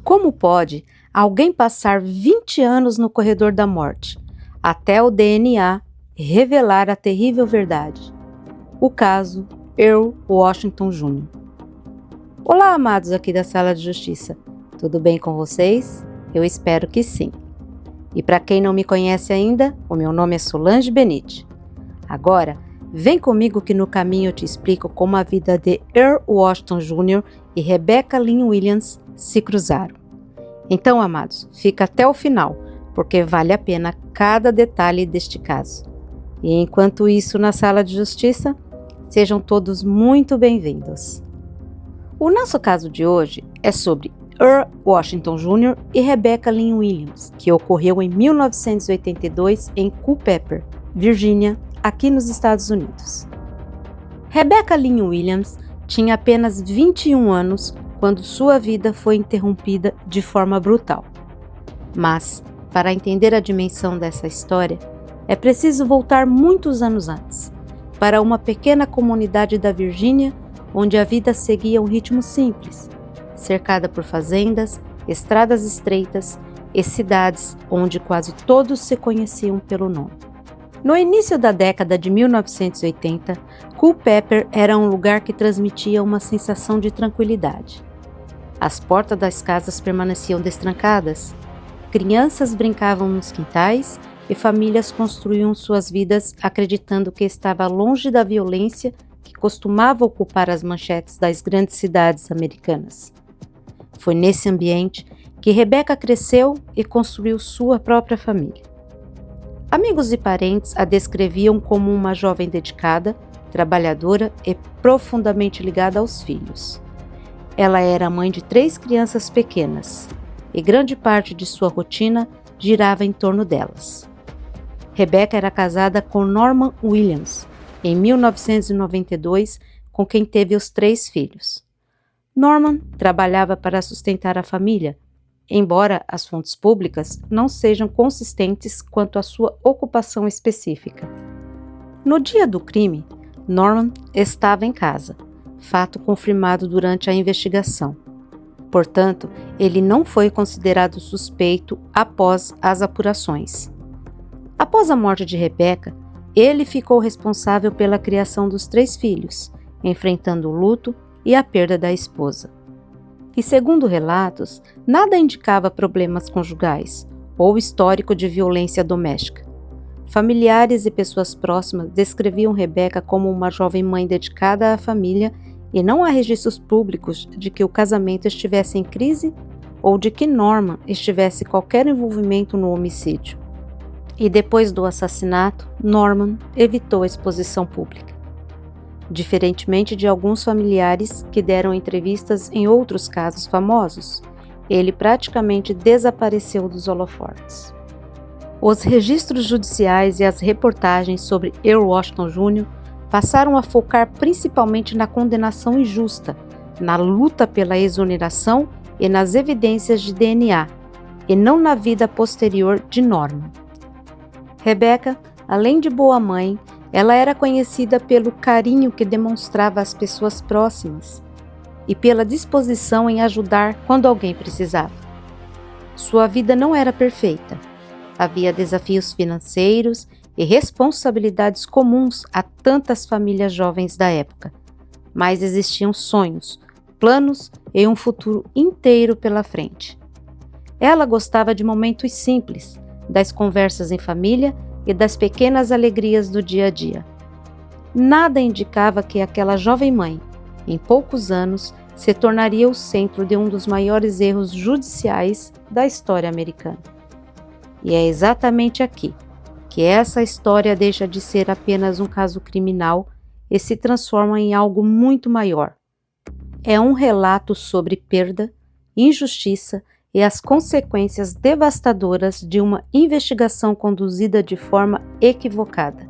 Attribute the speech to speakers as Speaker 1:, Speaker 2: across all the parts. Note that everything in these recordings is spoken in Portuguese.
Speaker 1: Como pode alguém passar 20 anos no corredor da morte, até o DNA revelar a terrível verdade? O caso Earl Washington Jr. Olá, amados aqui da Sala de Justiça. Tudo bem com vocês? Eu espero que sim. E para quem não me conhece ainda, o meu nome é Solange Benite. Agora, vem comigo que no caminho eu te explico como a vida de Earl Washington Jr. e Rebecca Lynn Williams se cruzaram. Então, amados, fica até o final, porque vale a pena cada detalhe deste caso. E enquanto isso, na Sala de Justiça, sejam todos muito bem-vindos. O nosso caso de hoje é sobre Earl Washington Jr. e Rebecca Lynn Williams, que ocorreu em 1982 em Culpeper, Virgínia, aqui nos Estados Unidos. Rebecca Lynn Williams tinha apenas 21 anos quando sua vida foi interrompida de forma brutal. Mas, para entender a dimensão dessa história, é preciso voltar muitos anos antes, para uma pequena comunidade da Virgínia, onde a vida seguia um ritmo simples, cercada por fazendas, estradas estreitas e cidades onde quase todos se conheciam pelo nome. No início da década de 1980, Culpeper era um lugar que transmitia uma sensação de tranquilidade. As portas das casas permaneciam destrancadas, crianças brincavam nos quintais e famílias construíam suas vidas acreditando que estava longe da violência que costumava ocupar as manchetes das grandes cidades americanas. Foi nesse ambiente que Rebecca cresceu e construiu sua própria família. Amigos e parentes a descreviam como uma jovem dedicada, trabalhadora e profundamente ligada aos filhos. Ela era mãe de 3 crianças pequenas, e grande parte de sua rotina girava em torno delas. Rebecca era casada com Norman Williams, em 1992, com quem teve os 3 filhos. Norman trabalhava para sustentar a família, embora as fontes públicas não sejam consistentes quanto à sua ocupação específica. No dia do crime, Norman estava em casa, fato confirmado durante a investigação. Portanto, ele não foi considerado suspeito após as apurações. Após a morte de Rebecca, ele ficou responsável pela criação dos 3 filhos, enfrentando o luto e a perda da esposa. E segundo relatos, nada indicava problemas conjugais ou histórico de violência doméstica. Familiares e pessoas próximas descreviam Rebecca como uma jovem mãe dedicada à família e não há registros públicos de que o casamento estivesse em crise ou de que Norman estivesse qualquer envolvimento no homicídio. E depois do assassinato, Norman evitou a exposição pública. Diferentemente de alguns familiares que deram entrevistas em outros casos famosos, ele praticamente desapareceu dos holofotes. Os registros judiciais e as reportagens sobre Earl Washington Jr. passaram a focar principalmente na condenação injusta, na luta pela exoneração e nas evidências de DNA, e não na vida posterior de Norman. Rebecca, além de boa mãe, ela era conhecida pelo carinho que demonstrava às pessoas próximas e pela disposição em ajudar quando alguém precisava. Sua vida não era perfeita. Havia desafios financeiros e responsabilidades comuns a tantas famílias jovens da época, mas existiam sonhos, planos e um futuro inteiro pela frente. Ela gostava de momentos simples, das conversas em família e das pequenas alegrias do dia a dia. Nada indicava que aquela jovem mãe, em poucos anos, se tornaria o centro de um dos maiores erros judiciais da história americana. E é exatamente aqui que essa história deixa de ser apenas um caso criminal e se transforma em algo muito maior. É um relato sobre perda, injustiça e as consequências devastadoras de uma investigação conduzida de forma equivocada.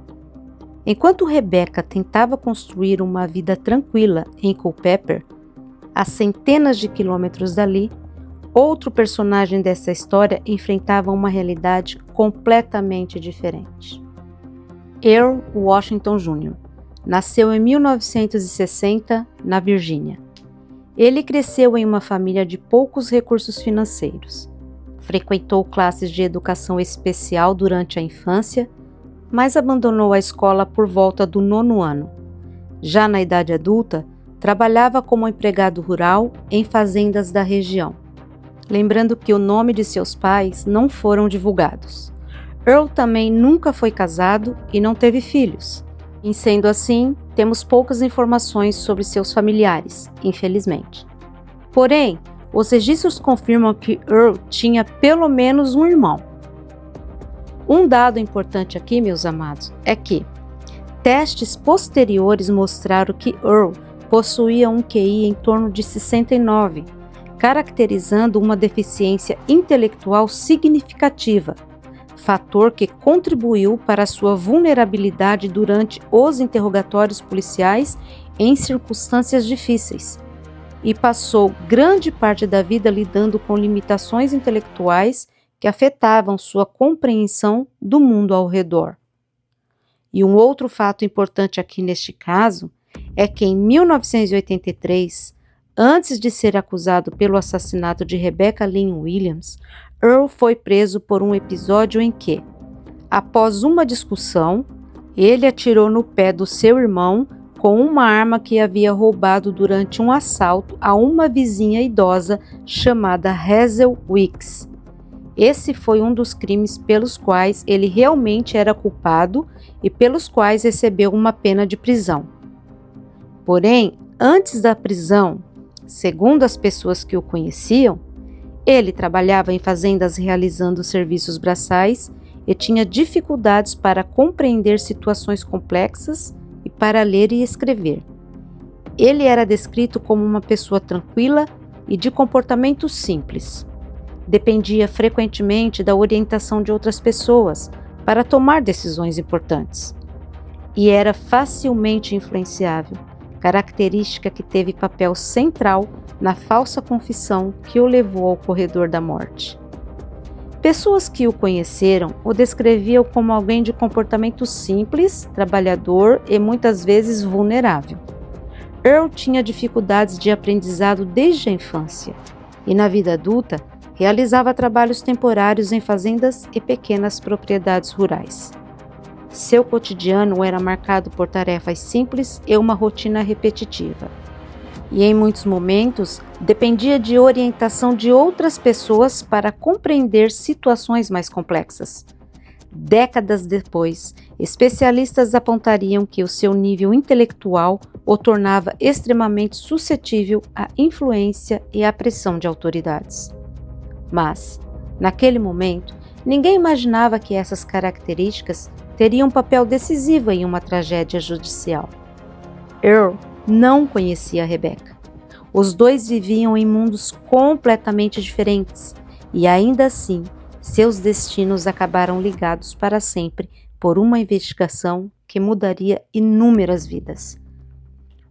Speaker 1: Enquanto Rebecca tentava construir uma vida tranquila em Culpeper, a centenas de quilômetros dali, outro personagem dessa história enfrentava uma realidade completamente diferente. Earl Washington Jr. nasceu em 1960 na Virgínia. Ele cresceu em uma família de poucos recursos financeiros. Frequentou classes de educação especial durante a infância, mas abandonou a escola por volta do 9º ano. Já na idade adulta, trabalhava como empregado rural em fazendas da região. Lembrando que o nome de seus pais não foram divulgados. Earl também nunca foi casado e não teve filhos. E sendo assim, temos poucas informações sobre seus familiares, infelizmente. Porém, os registros confirmam que Earl tinha pelo menos um irmão. Um dado importante aqui, meus amados, é que testes posteriores mostraram que Earl possuía um QI em torno de 69, caracterizando uma deficiência intelectual significativa, fator que contribuiu para sua vulnerabilidade durante os interrogatórios policiais em circunstâncias difíceis, e passou grande parte da vida lidando com limitações intelectuais que afetavam sua compreensão do mundo ao redor. E um outro fato importante aqui neste caso é que em 1983, antes de ser acusado pelo assassinato de Rebecca Lynn Williams, Earl foi preso por um episódio em que, após uma discussão, ele atirou no pé do seu irmão com uma arma que havia roubado durante um assalto a uma vizinha idosa chamada Hazel Weeks. Esse foi um dos crimes pelos quais ele realmente era culpado e pelos quais recebeu uma pena de prisão. Porém, antes da prisão, segundo as pessoas que o conheciam, ele trabalhava em fazendas realizando serviços braçais e tinha dificuldades para compreender situações complexas e para ler e escrever. Ele era descrito como uma pessoa tranquila e de comportamento simples. Dependia frequentemente da orientação de outras pessoas para tomar decisões importantes. E era facilmente influenciável, característica que teve papel central na falsa confissão que o levou ao corredor da morte. Pessoas que o conheceram o descreviam como alguém de comportamento simples, trabalhador e muitas vezes vulnerável. Earl tinha dificuldades de aprendizado desde a infância e, na vida adulta, realizava trabalhos temporários em fazendas e pequenas propriedades rurais. Seu cotidiano era marcado por tarefas simples e uma rotina repetitiva. E em muitos momentos dependia de orientação de outras pessoas para compreender situações mais complexas. Décadas depois, especialistas apontariam que o seu nível intelectual o tornava extremamente suscetível à influência e à pressão de autoridades. Mas, naquele momento, ninguém imaginava que essas características teriam um papel decisivo em uma tragédia judicial. Earl não conhecia Rebecca. Os dois viviam em mundos completamente diferentes e, ainda assim, seus destinos acabaram ligados para sempre por uma investigação que mudaria inúmeras vidas.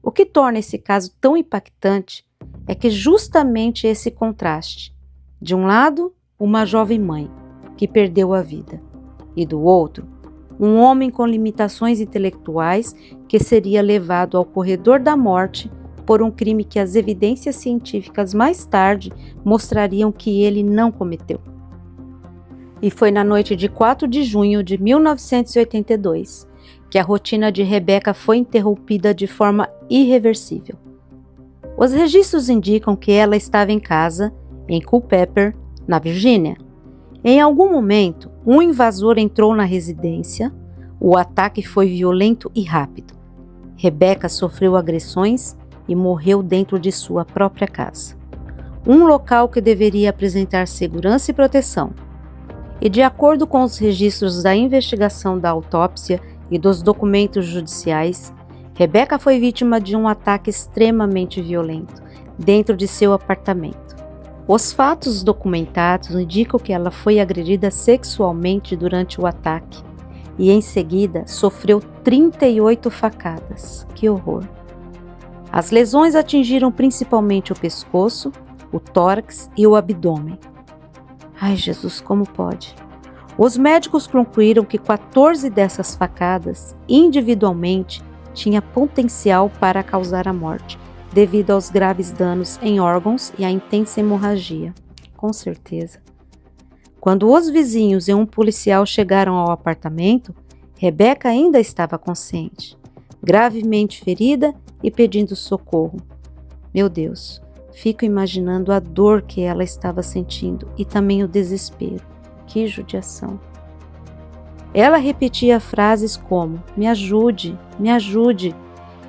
Speaker 1: O que torna esse caso tão impactante é que justamente esse contraste. De um lado, uma jovem mãe, que perdeu a vida, e do outro, um homem com limitações intelectuais que seria levado ao corredor da morte por um crime que as evidências científicas mais tarde mostrariam que ele não cometeu. E foi na noite de 4 de junho de 1982 que a rotina de Rebecca foi interrompida de forma irreversível. Os registros indicam que ela estava em casa, em Culpeper, na Virgínia. Em algum momento, um invasor entrou na residência. O ataque foi violento e rápido. Rebecca sofreu agressões e morreu dentro de sua própria casa. Um local que deveria apresentar segurança e proteção. E de acordo com os registros da investigação da autópsia e dos documentos judiciais, Rebecca foi vítima de um ataque extremamente violento dentro de seu apartamento. Os fatos documentados indicam que ela foi agredida sexualmente durante o ataque e, em seguida, sofreu 38 facadas. Que horror! As lesões atingiram principalmente o pescoço, o tórax e o abdômen. Ai, Jesus, como pode? Os médicos concluíram que 14 dessas facadas, individualmente, tinha potencial para causar a morte, devido aos graves danos em órgãos e à intensa hemorragia. Com certeza. Quando os vizinhos e um policial chegaram ao apartamento, Rebecca ainda estava consciente, gravemente ferida e pedindo socorro. Meu Deus, fico imaginando a dor que ela estava sentindo e também o desespero. Que judiação! Ela repetia frases como me ajude,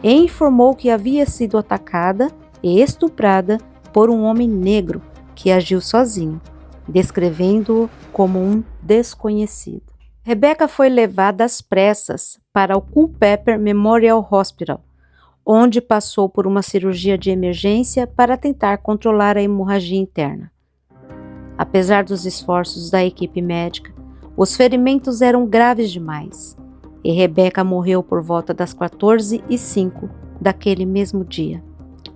Speaker 1: e informou que havia sido atacada e estuprada por um homem negro que agiu sozinho, descrevendo-o como um desconhecido. Rebecca foi levada às pressas para o Culpeper Memorial Hospital, onde passou por uma cirurgia de emergência para tentar controlar a hemorragia interna. Apesar dos esforços da equipe médica, os ferimentos eram graves demais e Rebecca morreu por volta das 14h05 daquele mesmo dia.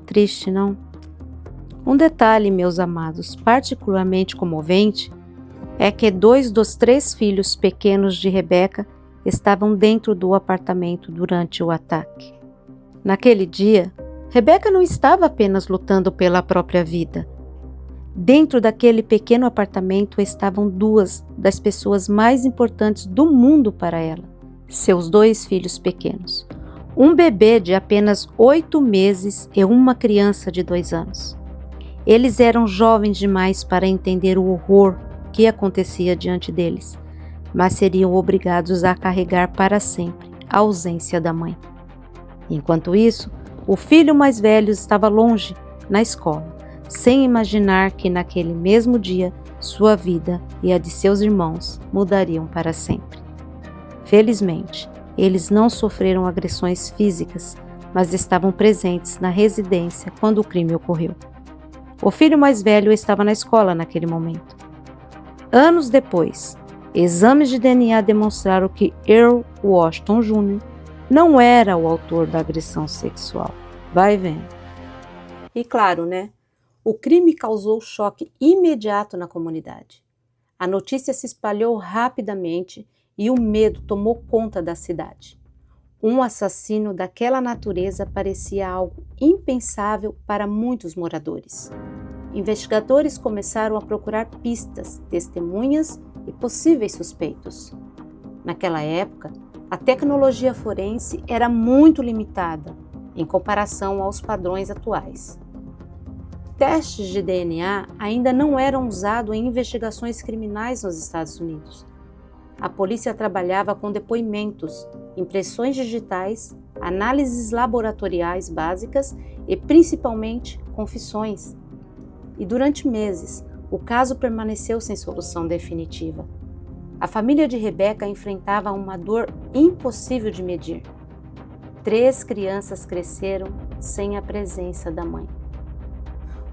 Speaker 1: Triste, não? Um detalhe, meus amados, particularmente comovente, é que 2 dos 3 filhos pequenos de Rebecca estavam dentro do apartamento durante o ataque. Naquele dia, Rebecca não estava apenas lutando pela própria vida. Dentro daquele pequeno apartamento estavam 2 das pessoas mais importantes do mundo para ela, seus 2 filhos pequenos. Um bebê de apenas 8 meses e uma criança de 2 anos. Eles eram jovens demais para entender o horror que acontecia diante deles, mas seriam obrigados a carregar para sempre a ausência da mãe. Enquanto isso, o filho mais velho estava longe, na escola, sem imaginar que naquele mesmo dia sua vida e a de seus irmãos mudariam para sempre. Felizmente, eles não sofreram agressões físicas, mas estavam presentes na residência quando o crime ocorreu. O filho mais velho estava na escola naquele momento. Anos depois, exames de DNA demonstraram que Earl Washington Jr. não era o autor da agressão sexual. Vai vendo. E claro, né? O crime causou choque imediato na comunidade. A notícia se espalhou rapidamente e o medo tomou conta da cidade. Um assassino daquela natureza parecia algo impensável para muitos moradores. Investigadores começaram a procurar pistas, testemunhas e possíveis suspeitos. Naquela época, a tecnologia forense era muito limitada em comparação aos padrões atuais. Testes de DNA ainda não eram usados em investigações criminais nos Estados Unidos. A polícia trabalhava com depoimentos, impressões digitais, análises laboratoriais básicas e, principalmente, confissões. E durante meses, o caso permaneceu sem solução definitiva. A família de Rebecca enfrentava uma dor impossível de medir. 3 crianças cresceram sem a presença da mãe.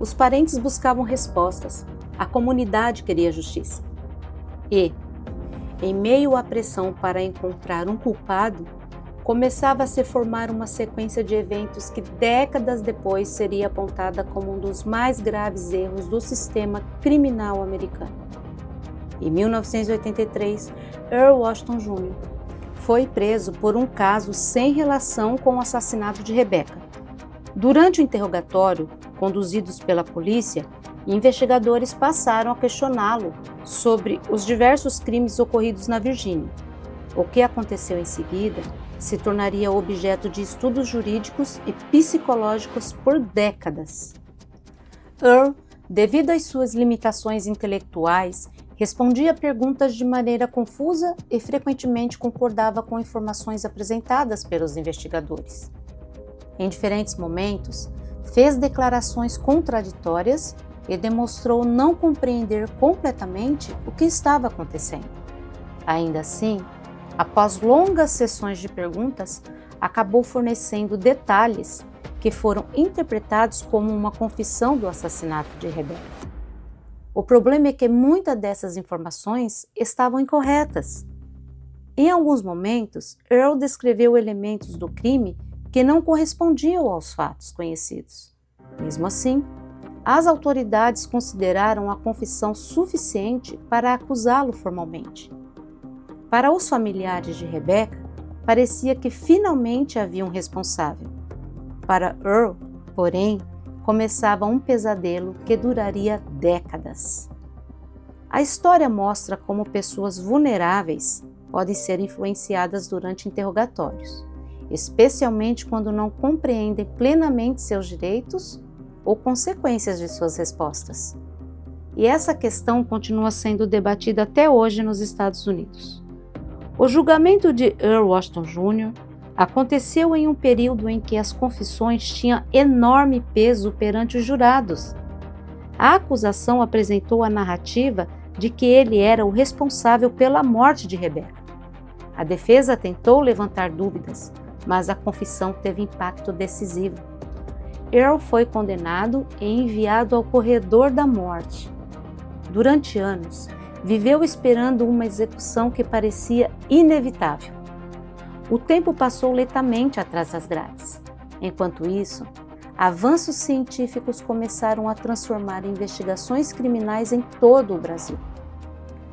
Speaker 1: Os parentes buscavam respostas, a comunidade queria justiça. E, em meio à pressão para encontrar um culpado, começava a se formar uma sequência de eventos que décadas depois seria apontada como um dos mais graves erros do sistema criminal americano. Em 1983, Earl Washington Jr. foi preso por um caso sem relação com o assassinato de Rebecca. Durante o interrogatório, conduzidos pela polícia, investigadores passaram a questioná-lo sobre os diversos crimes ocorridos na Virgínia. O que aconteceu em seguida se tornaria objeto de estudos jurídicos e psicológicos por décadas. Earl, devido às suas limitações intelectuais, respondia perguntas de maneira confusa e frequentemente concordava com informações apresentadas pelos investigadores. Em diferentes momentos, fez declarações contraditórias e demonstrou não compreender completamente o que estava acontecendo. Ainda assim, após longas sessões de perguntas, acabou fornecendo detalhes que foram interpretados como uma confissão do assassinato de Rebecca. O problema é que muitas dessas informações estavam incorretas. Em alguns momentos, Earl descreveu elementos do crime que não correspondiam aos fatos conhecidos. Mesmo assim, as autoridades consideraram a confissão suficiente para acusá-lo formalmente. Para os familiares de Rebecca, parecia que finalmente havia um responsável. Para Earl, Porém, começava um pesadelo que duraria décadas. A história mostra como pessoas vulneráveis podem ser influenciadas durante interrogatórios, especialmente quando não compreendem plenamente seus direitos ou consequências de suas respostas. E essa questão continua sendo debatida até hoje nos Estados Unidos. O julgamento de Earl Washington Jr. aconteceu em um período em que as confissões tinham enorme peso perante os jurados. A acusação apresentou a narrativa de que ele era o responsável pela morte de Rebecca. A defesa tentou levantar dúvidas, mas a confissão teve impacto decisivo. Earl foi condenado e enviado ao corredor da morte. Durante anos, viveu esperando uma execução que parecia inevitável. O tempo passou lentamente atrás das grades. Enquanto isso, avanços científicos começaram a transformar investigações criminais em todo o Brasil.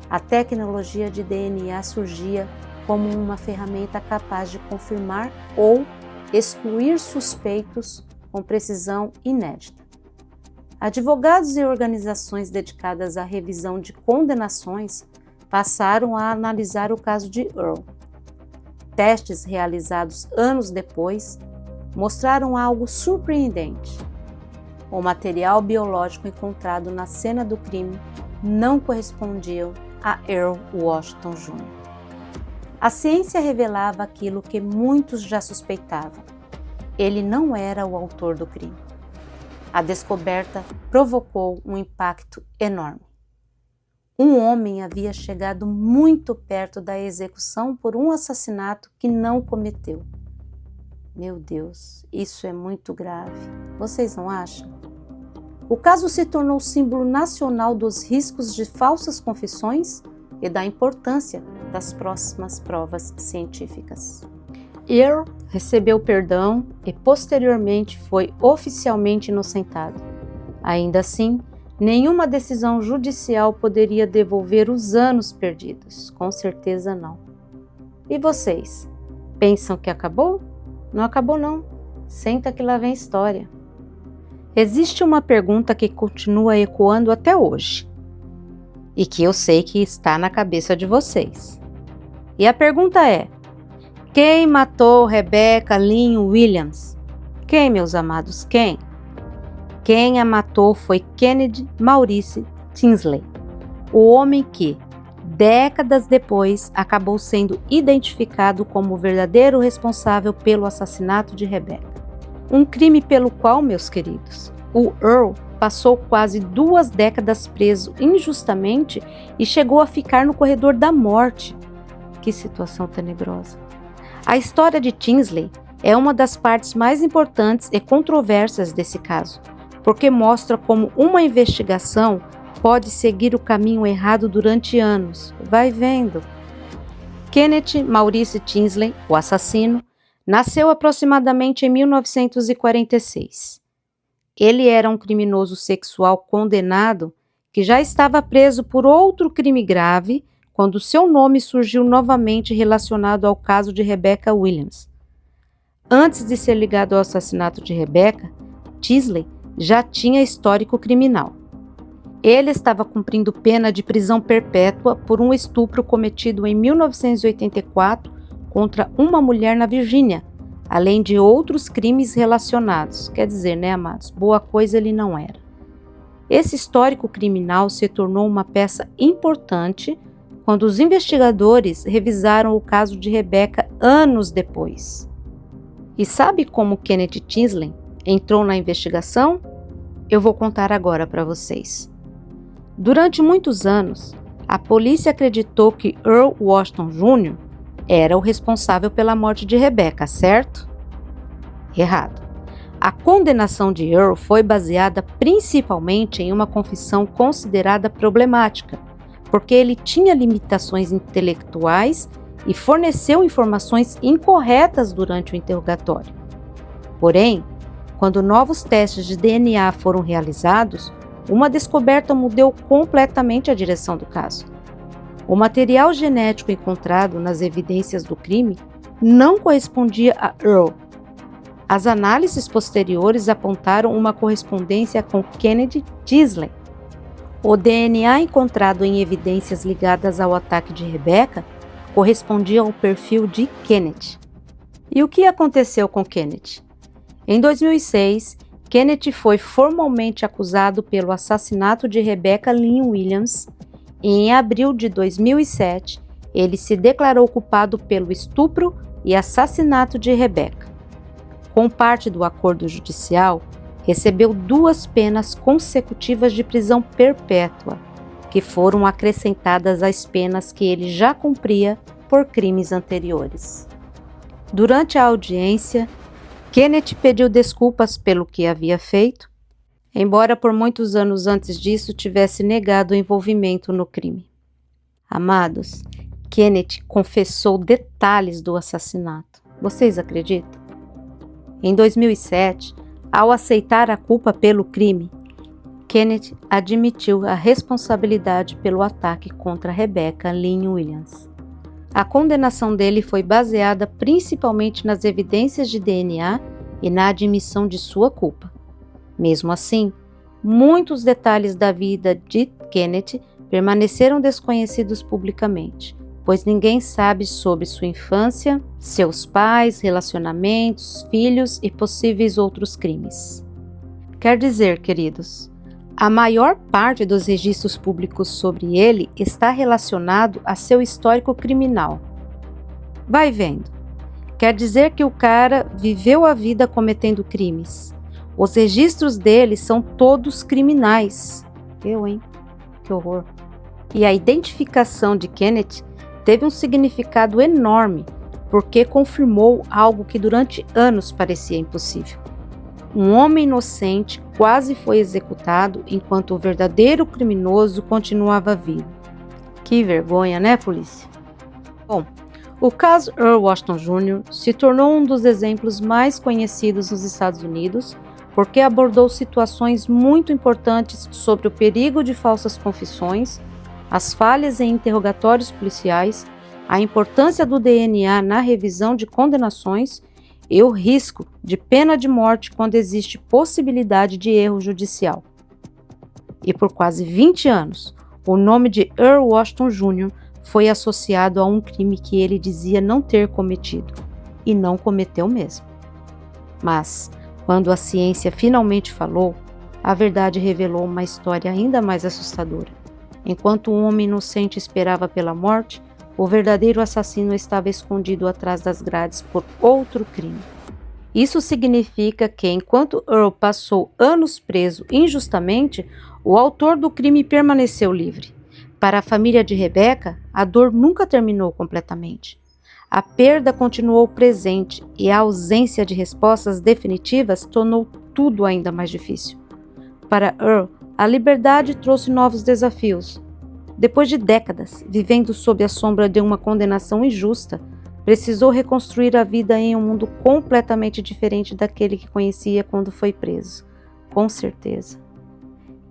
Speaker 1: A tecnologia de DNA surgia como uma ferramenta capaz de confirmar ou excluir suspeitos com precisão inédita. Advogados e organizações dedicadas à revisão de condenações passaram a analisar o caso de Earl. Testes realizados anos depois mostraram algo surpreendente. O material biológico encontrado na cena do crime não correspondia a Earl Washington Jr. A ciência revelava aquilo que muitos já suspeitavam. Ele não era o autor do crime. A descoberta provocou um impacto enorme. Um homem havia chegado muito perto da execução por um assassinato que não cometeu. Meu Deus, isso é muito grave. Vocês não acham? O caso se tornou símbolo nacional dos riscos de falsas confissões e da importância das próximas provas científicas. Earl recebeu perdão e posteriormente foi oficialmente inocentado. Ainda assim, nenhuma decisão judicial poderia devolver os anos perdidos. Com certeza não. E vocês? Pensam que acabou? Não acabou não. Senta que lá vem história. Existe uma pergunta que continua ecoando até hoje e que eu sei que está na cabeça de vocês. E a pergunta é: quem matou Rebecca Lynn Williams? Quem, meus amados, quem? Quem a matou foi Kennedy Maurice Tinsley, o homem que, décadas depois, acabou sendo identificado como o verdadeiro responsável pelo assassinato de Rebecca. Um crime pelo qual, meus queridos, o Earl passou quase 2 décadas preso injustamente e chegou a ficar no corredor da morte. Que situação tenebrosa! A história de Tinsley é uma das partes mais importantes e controversas desse caso, porque mostra como uma investigação pode seguir o caminho errado durante anos. Vai vendo. Kennedy Maurice Tinsley, o assassino, nasceu aproximadamente em 1946. Ele era um criminoso sexual condenado que já estava preso por outro crime grave quando seu nome surgiu novamente relacionado ao caso de Rebecca Williams. Antes de ser ligado ao assassinato de Rebecca, Tinsley já tinha histórico criminal. Ele estava cumprindo pena de prisão perpétua por um estupro cometido em 1984 contra uma mulher na Virgínia, além de outros crimes relacionados. Quer dizer, né, amados? Boa coisa ele não era. Esse histórico criminal se tornou uma peça importante quando os investigadores revisaram o caso de Rebecca anos depois. E sabe como Kennedy Tinsley entrou na investigação? Eu vou contar agora para vocês. Durante muitos anos, a polícia acreditou que Earl Washington Jr. era o responsável pela morte de Rebecca, certo? Errado. A condenação de Earl foi baseada principalmente em uma confissão considerada problemática, porque ele tinha limitações intelectuais e forneceu informações incorretas durante o interrogatório. Porém, quando novos testes de DNA foram realizados, uma descoberta mudou completamente a direção do caso. O material genético encontrado nas evidências do crime não correspondia a Earl. As análises posteriores apontaram uma correspondência com Kennedy Tinsley. O DNA encontrado em evidências ligadas ao ataque de Rebecca correspondia ao perfil de Kennedy. E o que aconteceu com Kennedy? Em 2006, Kennedy foi formalmente acusado pelo assassinato de Rebecca Lynn Williams e em abril de 2007, ele se declarou culpado pelo estupro e assassinato de Rebecca. Com parte do acordo judicial, recebeu 2 penas consecutivas de prisão perpétua, que foram acrescentadas às penas que ele já cumpria por crimes anteriores. Durante a audiência, Kennedy pediu desculpas pelo que havia feito, embora por muitos anos antes disso tivesse negado o envolvimento no crime. Amados, Kennedy confessou detalhes do assassinato. Vocês acreditam? Em 2007, ao aceitar a culpa pelo crime, Kennedy admitiu a responsabilidade pelo ataque contra Rebecca Lynn Williams. A condenação dele foi baseada principalmente nas evidências de DNA e na admissão de sua culpa. Mesmo assim, muitos detalhes da vida de Kennedy permaneceram desconhecidos publicamente, pois ninguém sabe sobre sua infância, seus pais, relacionamentos, filhos e possíveis outros crimes. Quer dizer, queridos, a maior parte dos registros públicos sobre ele está relacionado a seu histórico criminal. Vai vendo. Quer dizer que o cara viveu a vida cometendo crimes. Os registros dele são todos criminais. Que horror. E a identificação de Kennedy teve um significado enorme, porque confirmou algo que durante anos parecia impossível. Um homem inocente quase foi executado enquanto o verdadeiro criminoso continuava vivo. Que vergonha, né, polícia? Bom, o caso Earl Washington Jr. se tornou um dos exemplos mais conhecidos nos Estados Unidos porque abordou situações muito importantes sobre o perigo de falsas confissões, as falhas em interrogatórios policiais, a importância do DNA na revisão de condenações e o risco de pena de morte quando existe possibilidade de erro judicial. E por quase 20 anos, o nome de Earl Washington Jr. foi associado a um crime que ele dizia não ter cometido, e não cometeu mesmo. Mas, quando a ciência finalmente falou, a verdade revelou uma história ainda mais assustadora. Enquanto um homem inocente esperava pela morte, o verdadeiro assassino estava escondido atrás das grades por outro crime. Isso significa que, enquanto Earl passou anos preso injustamente, o autor do crime permaneceu livre. Para a família de Rebecca, a dor nunca terminou completamente. A perda continuou presente e a ausência de respostas definitivas tornou tudo ainda mais difícil. Para Earl, a liberdade trouxe novos desafios. Depois de décadas vivendo sob a sombra de uma condenação injusta, precisou reconstruir a vida em um mundo completamente diferente daquele que conhecia quando foi preso. Com certeza.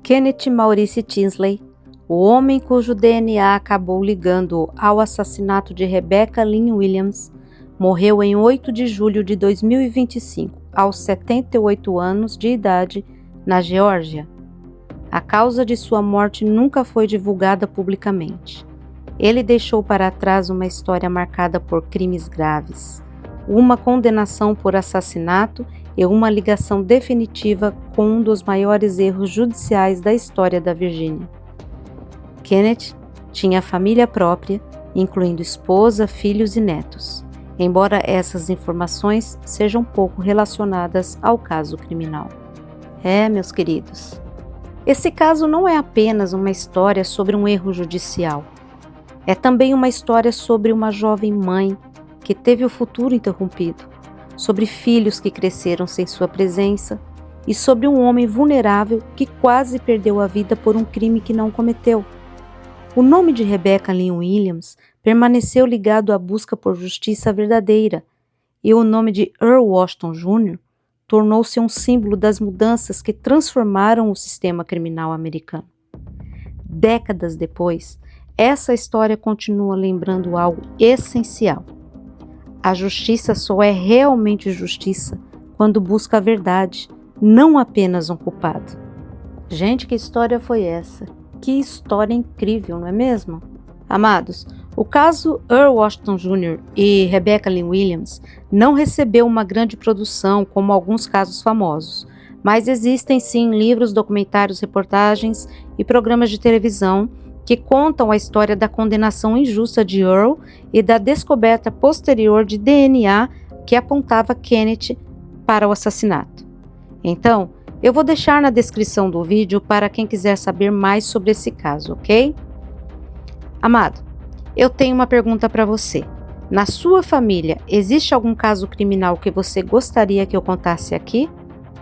Speaker 1: Kennedy Maurice Tinsley, o homem cujo DNA acabou ligando-o ao assassinato de Rebecca Lynn Williams, morreu em 8 de julho de 2025, aos 78 anos de idade, na Geórgia. A causa de sua morte nunca foi divulgada publicamente. Ele deixou para trás uma história marcada por crimes graves, uma condenação por assassinato e uma ligação definitiva com um dos maiores erros judiciais da história da Virgínia. Kennedy tinha família própria, incluindo esposa, filhos e netos, embora essas informações sejam pouco relacionadas ao caso criminal. Meus queridos, esse caso não é apenas uma história sobre um erro judicial. É também uma história sobre uma jovem mãe que teve o futuro interrompido, sobre filhos que cresceram sem sua presença e sobre um homem vulnerável que quase perdeu a vida por um crime que não cometeu. O nome de Rebecca Lynn Williams permaneceu ligado à busca por justiça verdadeira, e o nome de Earl Washington Jr. tornou-se um símbolo das mudanças que transformaram o sistema criminal americano. Décadas depois, essa história continua lembrando algo essencial. A justiça só é realmente justiça quando busca a verdade, não apenas um culpado. Gente, que história foi essa? Que história incrível, não é mesmo? Amados, o caso Earl Washington Jr. e Rebecca Lynn Williams não recebeu uma grande produção como alguns casos famosos, mas existem sim livros, documentários, reportagens e programas de televisão que contam a história da condenação injusta de Earl e da descoberta posterior de DNA que apontava Kenneth para o assassinato. Então, eu vou deixar na descrição do vídeo para quem quiser saber mais sobre esse caso, ok? Amado, eu tenho uma pergunta para você. Na sua família, existe algum caso criminal que você gostaria que eu contasse aqui?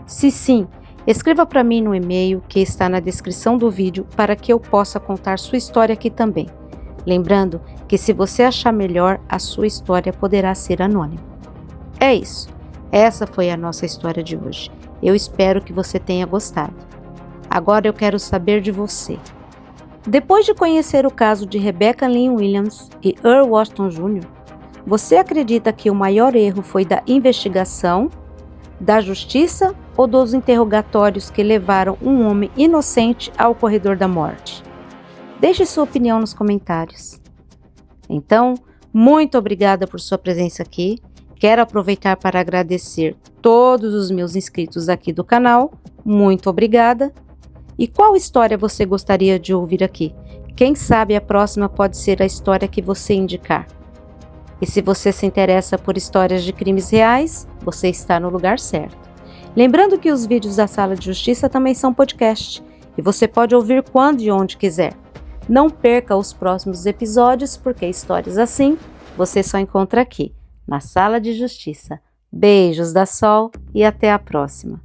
Speaker 1: Se sim, escreva para mim no e-mail que está na descrição do vídeo para que eu possa contar sua história aqui também. Lembrando que se você achar melhor, a sua história poderá ser anônima. É isso. Essa foi a nossa história de hoje. Eu espero que você tenha gostado. Agora eu quero saber de você. Depois de conhecer o caso de Rebecca Lynn Williams e Earl Washington Jr., você acredita que o maior erro foi da investigação, da justiça ou dos interrogatórios que levaram um homem inocente ao corredor da morte? Deixe sua opinião nos comentários. Então, muito obrigada por sua presença aqui. Quero aproveitar para agradecer todos os meus inscritos aqui do canal. Muito obrigada. E qual história você gostaria de ouvir aqui? Quem sabe a próxima pode ser a história que você indicar. E se você se interessa por histórias de crimes reais, você está no lugar certo. Lembrando que os vídeos da Sala de Justiça também são podcast e você pode ouvir quando e onde quiser. Não perca os próximos episódios, porque histórias assim você só encontra aqui, na Sala de Justiça. Beijos da Sol e até a próxima.